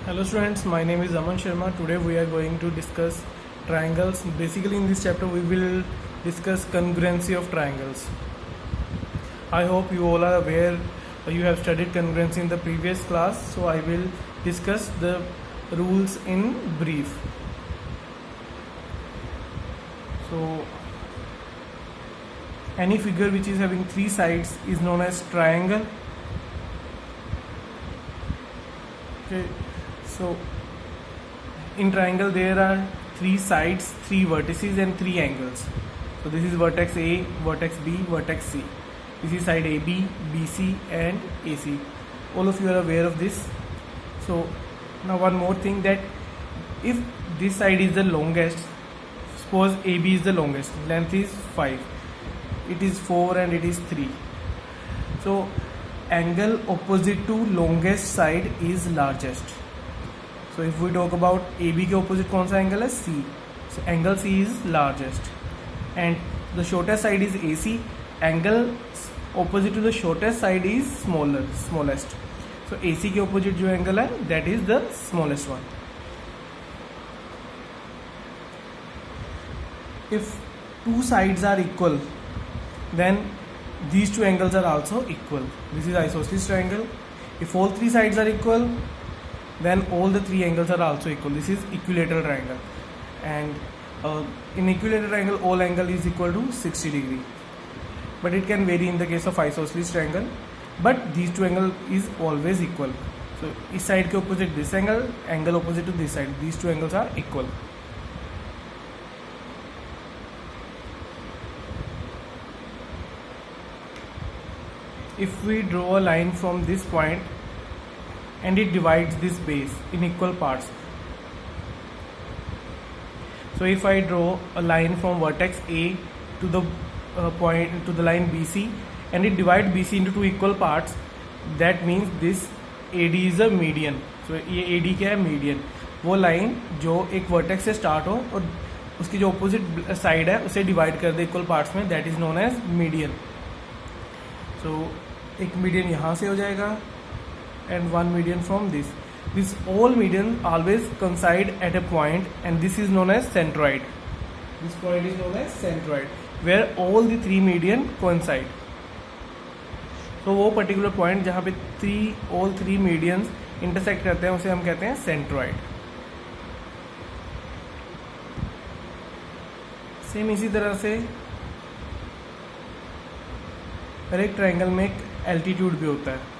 Hello students, my name is Aman Sharma. Today we are going to discuss triangles. Basically in this chapter we will discuss congruency of triangles. I hope you all are aware, you have studied congruency in the previous class, so I will discuss the rules in brief. So any figure which is having three sides is known as triangle. Okay. So in triangle there are three sides, three vertices and three angles. So this is vertex A, vertex B, vertex C. This is side AB, BC and AC. All of you are aware of this. So now one more thing, that if this side is the longest, suppose AB is the longest, length is 5, it is 4 and it is 3. So angle opposite to longest side is largest. So if we talk about AB के opposite कौन सा angle है? C. So angle C is largest, and the shortest side is AC. Angle opposite to the shortest side is smallest. So AC के opposite जो angle है, that is the smallest one. If two sides are equal, then these two angles are also equal. This is isosceles triangle. If all three sides are equal, then all the three angles are also equal. This is equilateral triangle, and in equilateral triangle all angle is equal to 60 degree, but it can vary in the case of isosceles triangle, but these two angle is always equal. So इस side के opposite this angle, angle opposite to this side, these two angles are equal. If we draw a line from this point and it divides this base in equal parts. So if I draw a line from vertex A to the point to the line BC and it divides BC into two equal parts, that means this AD is a median. So ये AD क्या है? Median. वो line जो एक vertex से start हो और उसकी जो ऑपोजिट साइड है उसे डिवाइड कर दे इक्वल पार्ट्स में, that is known as median. So एक मीडियन यहाँ से हो जाएगा and one median from this. This all median always coincide at a point, and this is known as centroid. This point is known as centroid, where all the three median coincide. So वो particular point जहाँ पे all three medians intersect करते हैं उसे हम कहते हैं centroid. Same इसी तरह से हर एक ट्राइंगल में एक एल्टीट्यूड भी होता है.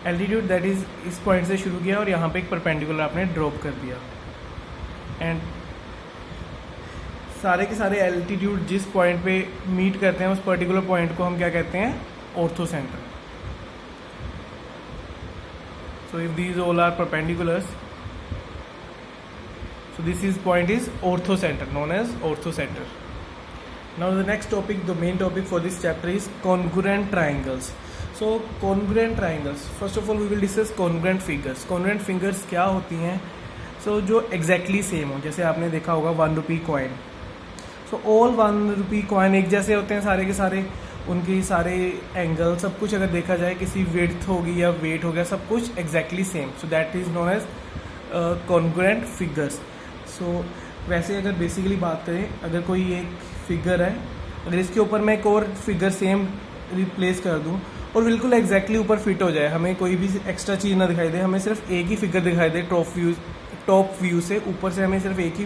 एल्टीट्यूड दैट इज इस पॉइंट से शुरू किया और यहाँ पे एक परपेंडिकुलर आपने ड्रॉप कर दिया, एंड सारे के सारे एल्टीट्यूड जिस पॉइंट पे मीट करते हैं उस पर्टिकुलर पॉइंट को हम क्या कहते हैं? Orthocentre. So if these all are perpendiculars, so this is point is ortho center, known as ortho center. Now the next topic, the main topic for this chapter is congruent triangles. So congruent triangles, first of all we will discuss congruent figures. Congruent figures क्या होती हैं? So जो exactly same हो, जैसे आपने देखा होगा 1 rupee coin. So all 1 rupee coin एक जैसे होते हैं सारे के सारे, उनके सारे एंगल सब कुछ अगर देखा जाए, किसी विड्थ होगी या वेट हो गया, सब कुछ exactly same. So that is known as congruent figures. So वैसे अगर बेसिकली बात करें, अगर कोई एक फिगर है, अगर इसके ऊपर मैं एक और फिगर सेम रिप्लेस कर दूं और बिल्कुल एग्जैक्टली ऊपर फिट हो जाए, हमें कोई भी एक्स्ट्रा चीज़ ना दिखाई दे, हमें सिर्फ एक ही फिगर दिखाई दे टॉप व्यू से, ऊपर से हमें सिर्फ एक ही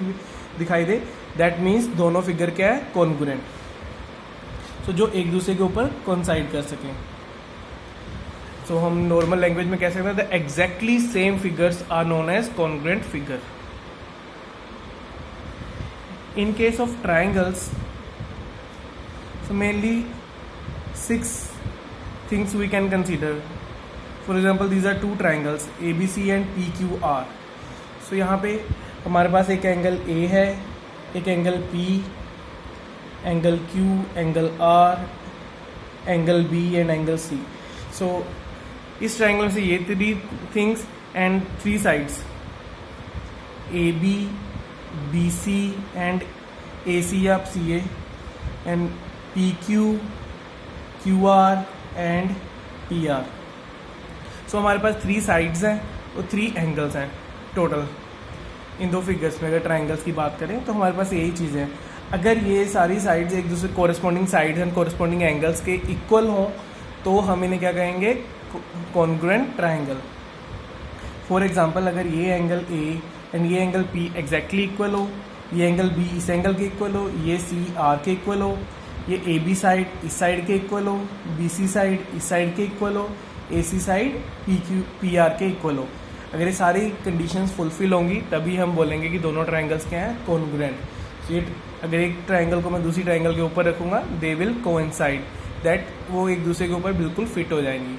दिखाई दे, दैट मीन्स दोनों फिगर क्या है? कॉन्ग्रुएंट. सो जो एक दूसरे के ऊपर कोइंसाइड कर सकें. सो हम नॉर्मल लैंग्वेज में कह सकते हैं the exactly same figures are known as congruent figure. In case of triangles, so mainly 6 things we can consider. For example, these are two triangles ABC and PQR. So यहाँ पे हमारे पास एक angle A है, एक angle P, angle Q, angle R, angle B and angle C. So इस triangle से ये 3 things and 3 sides AB, BC and AC up CA, and PQ, QR and PR. सो हमारे पास 3 साइड्स हैं वो 3 एंगल्स हैं total इन 2 figures में। अगर triangles की बात करें तो हमारे पास यही चीज़ है। अगर ये सारी साइड्स एक दूसरे corresponding sides and corresponding angles के इक्वल हों तो हम इन्हें क्या कहेंगे, कॉन्ग्रुएंट ट्राइंगल। फॉर एग्जांपल अगर ये एंगल ए एंड ये एंगल पी एग्जैक्टली इक्वल हो, ये एंगल बी इस एंगल के इक्वल हो, ये सी आर के इक्वल हो, ये ए बी साइड इस साइड के इक्वल हो, बी सी साइड इस साइड के इक्वल हो, ए सी साइड पी आर के इक्वल हो, अगर ये सारी कंडीशंस फुलफिल होंगी तभी हम बोलेंगे कि दोनों ट्राइंगल्स क्या हैं, कॉन्ग्रुएंट। सो ये अगर एक ट्राइंगल को मैं दूसरी ट्राइंगल के ऊपर रखूँगा दे विल कोइंसाइड, दैट वो एक दूसरे के ऊपर बिल्कुल फिट हो जाएंगी।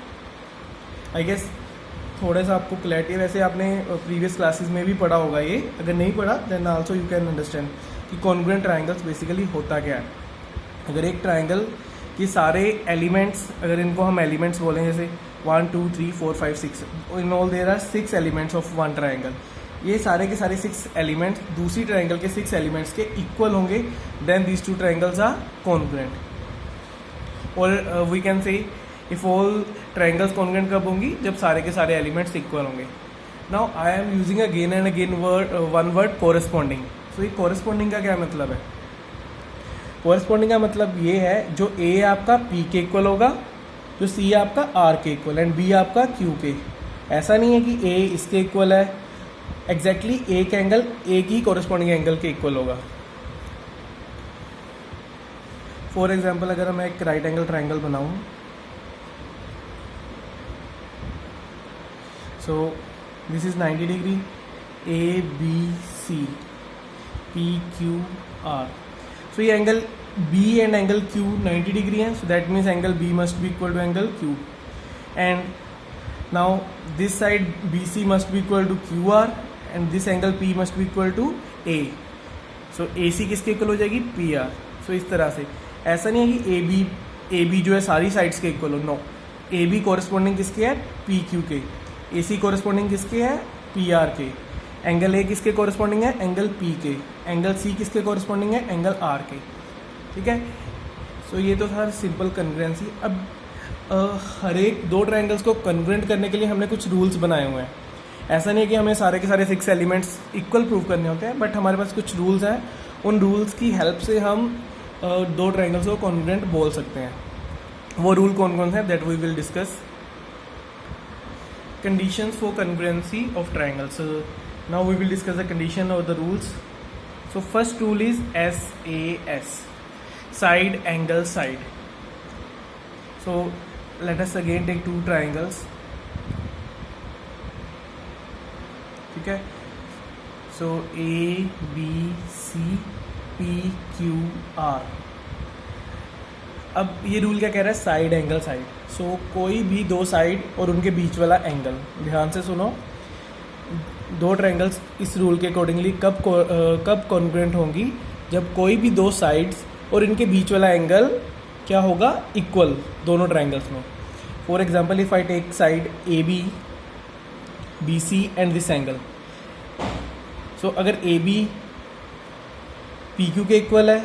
आई गेस थोड़ा सा आपको क्लैरिटी है, वैसे आपने प्रीवियस क्लासेस में भी पढ़ा होगा ये, अगर नहीं पढ़ा then also you can understand कि कॉन्ग्रुएंट ट्राइंगल्स बेसिकली होता क्या है। अगर एक ट्राइंगल के सारे एलिमेंट्स, अगर इनको हम एलिमेंट्स बोलें जैसे 1 2 3 4 5 6, in all there are 6 elements of one triangle, ये सारे के सारे 6 एलिमेंट्स दूसरी ट्राइंगल के 6 एलिमेंट्स के इक्वल होंगे, then these 2 triangles are congruent. और we can say if all triangles congruent कब होंगी, जब सारे के सारे एलिमेंट्स इक्वल होंगे। Now I am using again and again one word corresponding. So ये कोरिस्पॉन्डिंग का क्या मतलब है? कोरिस्पॉन्डिंग का मतलब ये है जो ए आपका पी के इक्वल होगा, जो सी आपका आर के इक्वल एंड बी आपका क्यू के। ऐसा नहीं है कि ए इसके इक्वल है, एग्जैक्टली एक एंगल ए की कोरिस्पॉन्डिंग एंगल के इक्वल होगा। फॉर एग्जाम्पल अगर मैं एक राइट एंगल ट्राइंगल बनाऊं, so this is 90 degree, A B C P Q R. So ये angle B and angle Q 90 degree है, so that means angle B must be equal to angle Q, and now this side BC must be equal to QR and this angle P must be equal to A, so AC किसके equal हो जाएगी, PR। so इस तरह से ऐसा नहीं है कि AB जो है सारी साइड्स के इक्वल हो, नो, AB कोरिस्पॉन्डिंग किसके है, PQ के, AC कोरिस्पॉन्डिंग किसके है, PR के, एंगल A किसके कोरिस्पॉन्डिंग है, एंगल P के, एंगल C किसके कोरिस्पॉन्डिंग है, एंगल R के। ठीक है, सो ये तो था सिंपल कन्ग्रुएंसी। अब हर एक 2 ट्राइंगल्स को कन्ग्रुएंट करने के लिए हमने कुछ रूल्स बनाए हुए हैं। ऐसा नहीं है कि हमें सारे के सारे 6 एलिमेंट्स इक्वल प्रूव करने होते हैं, बट हमारे पास कुछ रूल्स हैं, उन रूल्स की हेल्प से हम 2 ट्राइंगल्स को कन्ग्रुएंट बोल सकते हैं। वो रूल कौन कौन से हैं that we will discuss. Conditions for congruency of triangles, now we will discuss the condition और the rules. So first rule is SAS, side angle side. So let us again take 2 triangles. ठीक है, so A B C P Q R। अब ये rule क्या कह रहा है, side angle side. सो कोई भी 2 साइड और उनके बीच वाला एंगल, ध्यान से सुनो, 2 ट्राइंगल्स इस रूल के अकॉर्डिंगली कब कॉन्ग्रुएंट होंगी, जब कोई भी 2 साइड्स और इनके बीच वाला एंगल क्या होगा, इक्वल दोनों ट्राइंगल्स में। For example if I take side A B B C and this angle, so अगर ए बी पी क्यू के इक्वल है,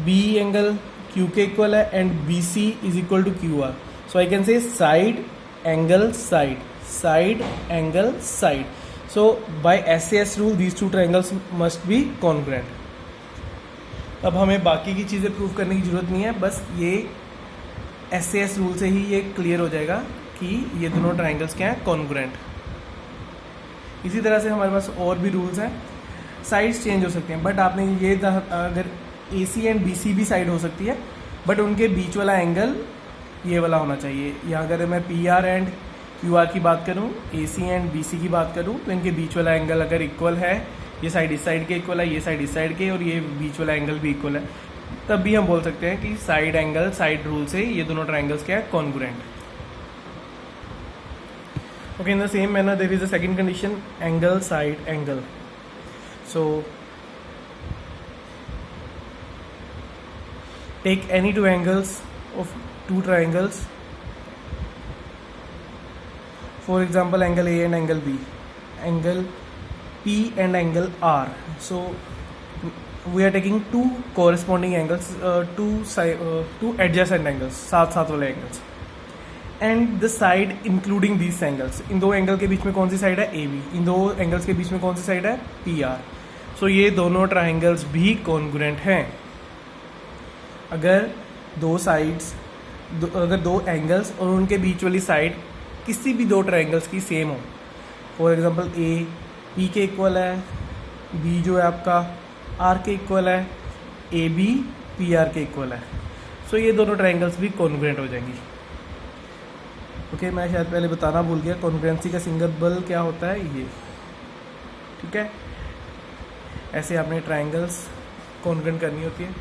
बी एंगल क्यू के इक्वल है and B C is equal to Q R, so I can say side angle side, side angle side. So by SAS rule these 2 triangles must be congruent. अब हमें बाकी की चीज़ें prove करने की ज़रूरत नहीं है, बस ये SAS रूल से ही ये क्लियर हो जाएगा कि ये दोनों ट्राइंगल्स क्या हैं, कॉन्ग्रुएंट। इसी तरह से हमारे पास और भी रूल्स हैं, साइड्स चेंज हो सकती हैं, बट आपने ये अगर AC एंड BC भी साइड हो सकती है, बट उनके बीच वाला एंगल ये वाला होना चाहिए। यहाँ अगर मैं PR एंड QR की बात करूँ, AC एंड BC की बात करूँ, तो इनके बीच वाला एंगल अगर इक्वल है, ये साइड इस साइड के इक्वल है, ये साइड इस साइड के, और ये बीच वाला एंगल भी इक्वल है, तब भी हम बोल सकते हैं कि साइड एंगल साइड रूल से ये दोनों ट्राइंगल्स क्या है, congruent. Okay, in the same manner there is a second condition, angle side angle. So take any 2 angles of 2 triangles, for example angle A and angle B, angle P and angle R. So we are taking 2 corresponding angles, two adjacent angles, साथ साथ वाले angles, and the side including these angles, इन दो angle के बीच में कौन सी side है, A B, इन दो एंगल्स के बीच में कौन सी साइड है, पी आर। सो ये दोनों ट्राइंगल्स भी कॉन्ग्रुएंट हैं। अगर दो साइड्स, अगर दो एंगल्स और उनके बीच वाली साइड किसी भी दो ट्राइंगल्स की सेम हो, फॉर एग्जांपल ए पी के इक्वल है, बी जो है आपका आर के इक्वल है, ए बी पी आर के इक्वल है, सो ये दोनों ट्राइंगल्स भी कॉन्ग्रुएंट हो जाएंगी। ओके, मैं शायद पहले बताना भूल गया, कॉन्ग्रुएंसी का सिंबल क्या होता है, ये, ठीक है। ऐसे आपने ट्राइंगल्स कॉन्ग्रुएंट करनी होती है।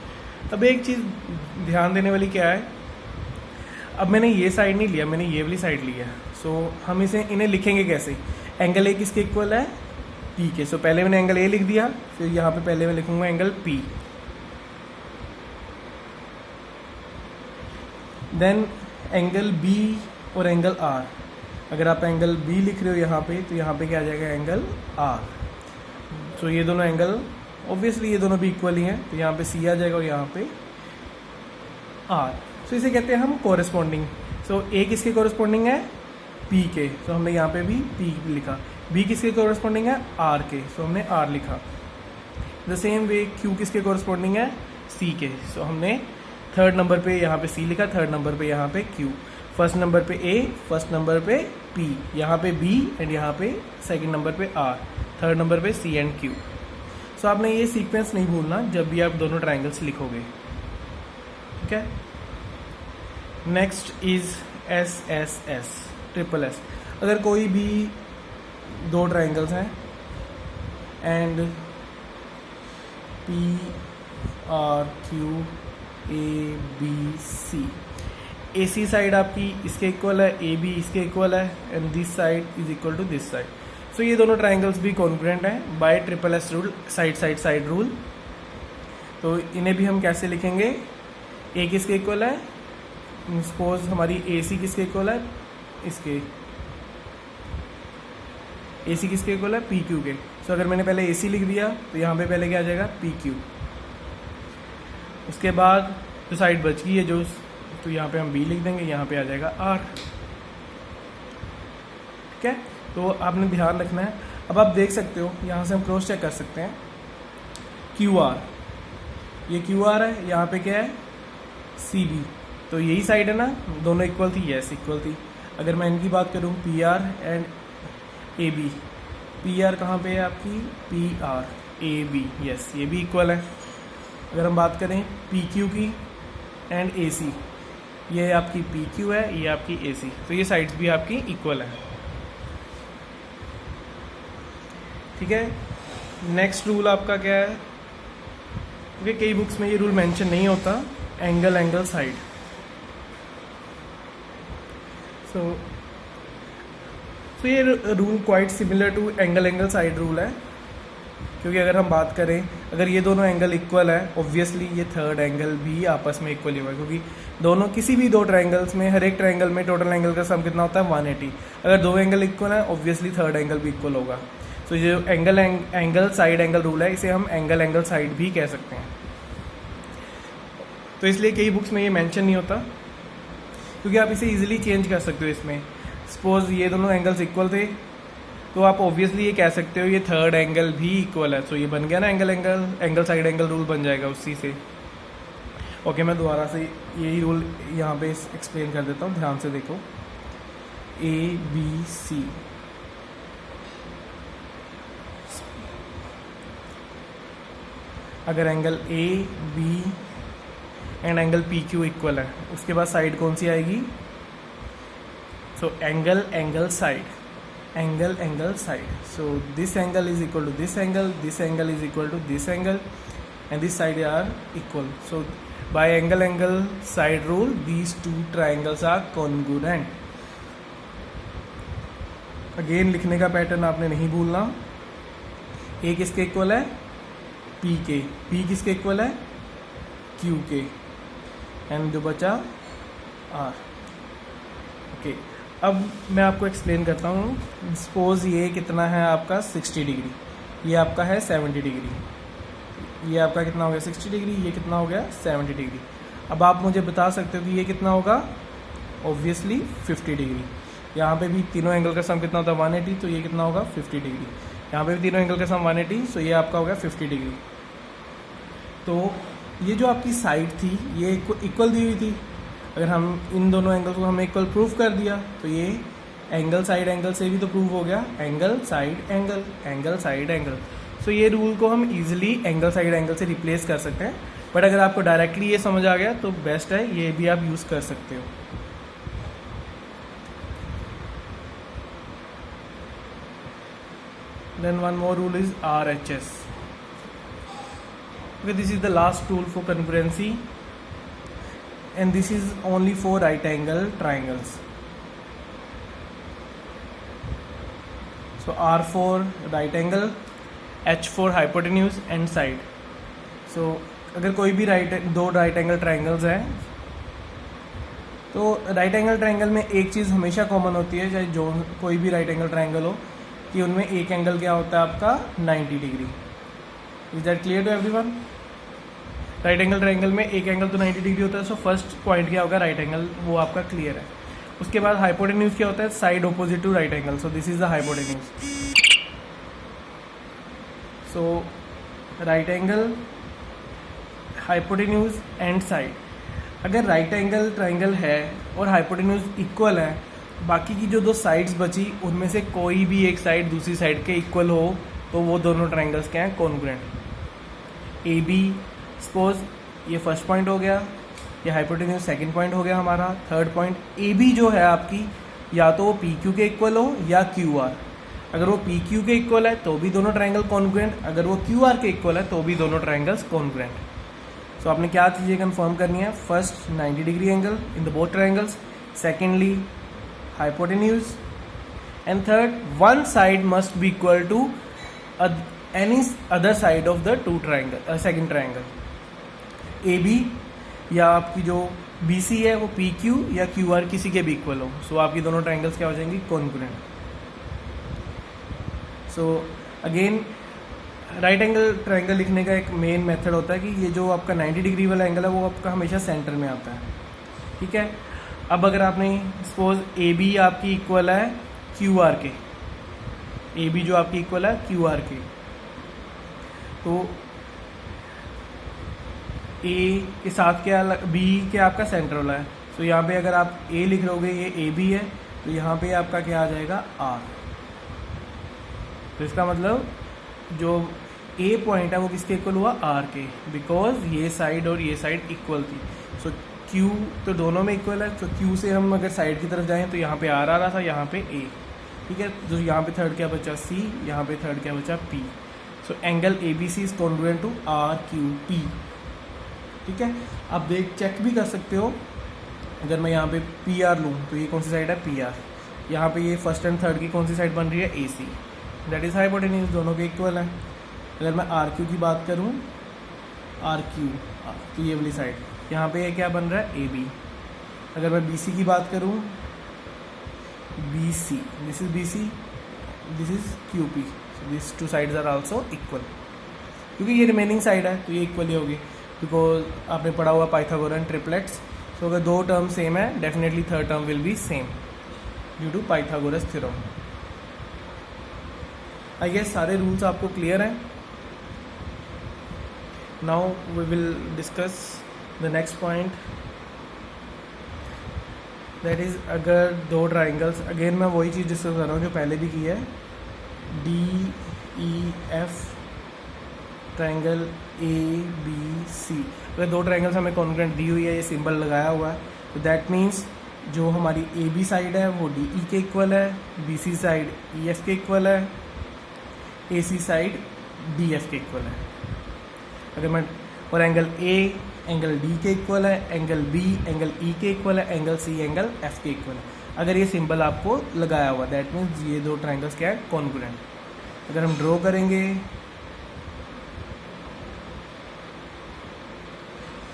अब एक चीज़ ध्यान देने वाली क्या है, अब मैंने ये साइड नहीं लिया, मैंने ये वाली साइड लिया, सो हम इन्हें लिखेंगे कैसे, एंगल ए किसके इक्वल है, पी के। सो पहले मैंने एंगल ए लिख दिया, फिर यहाँ पे पहले मैं लिखूंगा angle P, then angle B और एंगल आर। अगर आप एंगल बी लिख रहे हो यहाँ पे, तो यहाँ पे क्या आ जाएगा, एंगल आर। सो ये दोनों एंगल ऑब्वियसली ये दोनों भी इक्वल ही हैं, तो यहाँ पे सी आ जाएगा और यहाँ पे आर। सो इसे कहते हैं हम कोरेस्पॉन्डिंग। सो ए किसके कोरेस्पॉन्डिंग है, पी के, सो हमने यहाँ पे भी पी लिखा। बी किसके कोरेस्पॉन्डिंग है, आर के, सो हमने आर लिखा। द सेम वे क्यू किसके कोरेस्पॉन्डिंग है, सी के, सो हमने थर्ड नंबर पे यहाँ पे सी लिखा, थर्ड नंबर पे यहाँ पे क्यू, फर्स्ट नंबर पे ए, फर्स्ट नंबर पे पी, यहाँ पे बी एंड यहाँ पे सेकंड नंबर पे आर, थर्ड नंबर पे सी एंड क्यू। सो आपने ये सीक्वेंस नहीं भूलना जब भी आप दोनों ट्राइंगल्स लिखोगे, ठीक है। Next is S S S, triple S. अगर कोई भी दो ट्राइंगल्स हैं and P R Q A B C, A C side आपकी इसके इक्वल है, ए बी इसके इक्वल है, and this side is equal to this side. So ये दोनों ट्राइंगल्स भी कॉन्ग्रुएंट हैं by triple S rule, side side side rule. तो इन्हें भी हम कैसे लिखेंगे, ए किसके इक्वल है, सपोज हमारी ए सी किसके इक्वल है, इसके ए सी किसके इक्वल है, पी क्यू के। सो अगर मैंने पहले ए सी लिख दिया तो यहाँ पे पहले क्या आ जाएगा, पी क्यू। उसके बाद जो साइड बच गई है जो, तो यहाँ पे हम बी लिख देंगे, यहाँ पे आ जाएगा आर, ठीक है। तो आपने ध्यान रखना है। अब आप देख सकते हो यहाँ से हम क्रॉस चेक कर सकते हैं, क्यू आर, ये क्यू आर है, यहाँ पे क्या है, सी बी, तो यही साइड है ना, दोनों इक्वल थी, यस इक्वल थी। अगर मैं इनकी बात करूँ, P R and A B, P R कहाँ पे है आपकी, P R A B, yes ये भी इक्वल है। अगर हम बात करें पी क्यू की एंड ए सी, ये आपकी पी क्यू है, ये आपकी ए सी, तो ये साइड्स भी आपकी इक्वल है, ठीक है। नेक्स्ट रूल आपका क्या है, क्योंकि कई बुक्स में ये रूल मेंशन नहीं होता, एंगल एंगल साइड। सो ये rule quite similar to angle angle side rule है, क्योंकि अगर हम बात करें, अगर ये दोनों एंगल इक्वल है, ऑब्वियसली ये थर्ड एंगल भी आपस में इक्वल ही होगा, क्योंकि दोनों किसी भी दो ट्राइंगल्स में, हर एक ट्राइंगल में टोटल एंगल का सम कितना होता है, 180। अगर दो एंगल इक्वल है, ऑब्वियसली थर्ड एंगल भी इक्वल होगा। तो ये जो एंगल साइड एंगल रूल है, इसे हम एंगल एंगल साइड भी कह सकते हैं। तो इसलिए कई बुक्स में ये मेंशन नहीं होता, क्योंकि आप इसे इजीली चेंज कर सकते हो। इसमें सपोज ये दोनों एंगल्स इक्वल थे, तो आप ऑब्वियसली ये कह सकते हो ये थर्ड एंगल भी इक्वल है, तो ये बन गया ना एंगल साइड एंगल रूल बन जाएगा उसी से। ओके, मैं दोबारा से यही रूल यहाँ पे एक्सप्लेन कर देता हूँ, ध्यान से देखो। ए बी सी, अगर angle A B and angle P Q equal है, उसके बाद साइड कौन सी आएगी, so angle angle side, angle angle side. So this angle is equal to this angle is equal to this angle, and this side are equal. So by angle angle side rule these two triangles are congruent. Again लिखने का pattern आपने नहीं भूलना। ए किसके equal है, P के, P किसके equal है, क्यू के, एंड जो बचा आर। ओके, अब मैं आपको एक्सप्लेन करता हूँ। सपोज ये कितना है आपका 60 डिग्री, ये आपका है 70 डिग्री, ये आपका कितना हो गया 60 डिग्री, ये कितना हो गया 70 डिग्री। अब आप मुझे बता सकते हो कि ये कितना होगा, ऑब्वियसली 50 डिग्री। यहाँ पे भी तीनों एंगल का सम कितना होता है 180, तो ये कितना होगा 50 डिग्री। यहाँ पे भी तीनों एंगल का सम 180, सो ये आपका होगा 50 डिग्री। तो ये जो आपकी साइड थी ये इक्वल दी हुई थी, अगर हम इन दोनों एंगल को हमें इक्वल प्रूफ कर दिया तो ये एंगल साइड एंगल से भी तो प्रूफ हो गया, angle side angle, angle side angle. So ये रूल को हम इजीली एंगल साइड एंगल से रिप्लेस कर सकते हैं, बट अगर आपको डायरेक्टली ये समझ आ गया तो बेस्ट है, ये भी आप यूज़ कर सकते हो। Then one more rule is RHS. Okay, this is the last rule for congruency, and this is only for right angle triangles. So R for right angle, H for hypotenuse and side. So अगर कोई भी दो right angle triangles हैं तो right angle triangle में एक चीज़ हमेशा common होती है, चाहे जो कोई भी राइट एंगल ट्राइंगल हो, कि उनमें एक एंगल क्या होता है आपका 90 degree. Is that clear to everyone? Right angle triangle में एक एंगल तो 90 डिग्री होता है। सो फर्स्ट पॉइंट क्या होगा, राइट एंगल, वो आपका क्लियर है। उसके बाद हाइपोटेन्यूज क्या होता है, side opposite to right angle. So this is the hypotenuse. So right angle, hypotenuse and side. अगर राइट एंगल ट्राइंगल है और हाइपोटेन्यूज इक्वल है, बाकी की जो दो साइड्स बची उनमें से कोई भी एक साइड दूसरी साइड के इक्वल हो तो वो दोनों ट्राइंगल्स क्या हैं, कॉन्ग्रुएंट। ए बी, सपोज ये फर्स्ट पॉइंट हो गया, ये हाइपोटेन्यूज सेकंड पॉइंट हो गया हमारा। थर्ड पॉइंट ए बी जो है आपकी, या तो वो पी क्यू के इक्वल हो या क्यू आर। अगर वो पी क्यू के इक्वल है तो भी दोनों ट्राइंगल कॉन्ग्रुएंट, अगर वो क्यू आर के इक्वल है तो भी दोनों ट्राइंगल्स कॉन्ग्रुएंट। सो आपने क्या चीज़ें कंफर्म करनी है, first 90 degree angle in the both triangles, secondly hypotenuse, and third one side must be equal to any other side of the second triangle। AB या आपकी जो BC है वो PQ या QR किसी के भी इक्वल हो, सो आपकी दोनों ट्राइंगल्स क्या हो जाएंगी, congruent. So again right angle triangle लिखने का एक मेन मेथड होता है कि ये जो आपका 90 डिग्री वाला एंगल है वो आपका हमेशा सेंटर में आता है, ठीक है। अब अगर आपने सपोज ए बी आपकी इक्वल है क्यू आर के, ए बी जो आपकी इक्वल है क्यू आर के, तो ए के साथ क्या बी के आपका सेंटर वाला है। तो यहाँ पे अगर आप ए लिख लोगे, ये ए बी है, तो यहाँ पे आपका क्या आ जाएगा, आर। तो इसका मतलब जो ए पॉइंट है वो किसके इक्वल हुआ, आर के, बिकॉज ये साइड और ये साइड इक्वल थी। सो क्यू तो दोनों में इक्वल है, तो क्यू से हम अगर साइड की तरफ जाएं तो यहाँ पे आर आ रहा था, यहाँ पे ए, ठीक है। तो यहाँ पे थर्ड क्या बचा, सी, यहाँ पे थर्ड क्या बचा, P. So angle A B C is congruent to R Q P, ठीक है। आप चेक भी कर सकते हो, अगर मैं यहाँ पे पी आर लूँ तो ये कौन सी साइड है, पी आर। यहाँ पे ये फर्स्ट एंड थर्ड की कौन सी साइड बन रही है, A C, that is hypotenuse, दोनों के इक्वल है। अगर मैं आर क्यू की बात करूँ, आर क्यू तो ये वाली साइड, यहाँ पे ये क्या बन रहा है, ए बी। अगर मैं बी सी की बात करूँ, B C, this is B C, this is Q P, this two sides are also equal, क्योंकि ये रिमेनिंग साइड है तो ये इक्वल ही होगी, बिकॉज आपने पढ़ा हुआ पाइथागोरन ट्रिपलेट्स। तो अगर दो टर्म सेम है, definitely third term will be same due to Pythagoras theorem. I guess सारे रूल्स आपको क्लियर हैं। Now we will discuss the next point, that is अगर दो ट्राइंगल्स, अगेन मैं वही चीज़ डिस्कस कर रहा हूँ जो पहले भी की है, D E F triangle A B C. अगर दो ट्राइंगल्स हमें कॉन्ग्रुएंट दी हुई है, ये सिंबल लगाया हुआ है, तो दैट मीन्स जो हमारी ए बी साइड है वो डी ई के इक्वल है, B C side E F के इक्वल है, A C side D F के इक्वल है। अगर मैं और एंगल ए एंगल डी के इक्वल है, एंगल बी एंगल ई के इक्वल है, एंगल सी एंगल एफ के इक्वल है। अगर ये सिंबल आपको लगाया हुआ, दैट मीन्स ये दो ट्राइंगल्स क्या है, कॉन्ग्रुएंट। अगर हम ड्रॉ करेंगे,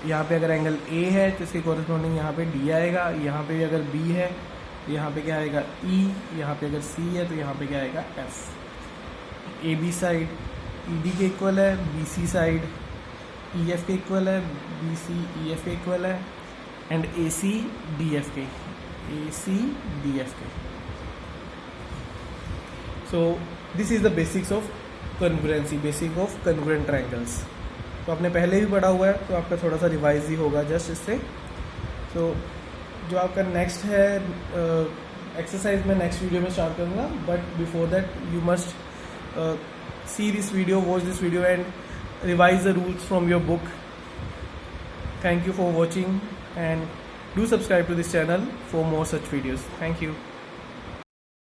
यहाँ पे अगर एंगल ए है तो इसके कॉरेस्पॉन्डिंग यहाँ पे डी आएगा, यहाँ पे अगर बी है तो यहाँ पे क्या आएगा, ई, यहाँ पे अगर सी है तो यहाँ पे क्या आएगा, F. A B side E D के इक्वल है, B C side E F के इक्वल है, बी सी ई एफ के इक्वल है, and A C D F के ACDFK. So this is the basics of congruency, basic of congruent triangles. तो आपने पहले भी पढ़ा हुआ है, तो आपका थोड़ा सा रिवाइज ही होगा जस्ट इससे. तो जो आपका नेक्स्ट है एक्सरसाइज मैं नेक्स्ट वीडियो में स्टार्ट करूँगा, but before that you must see this video, watch this video and revise the rules from your book. Thank you for watching and do subscribe to this channel for more such videos. Thank you.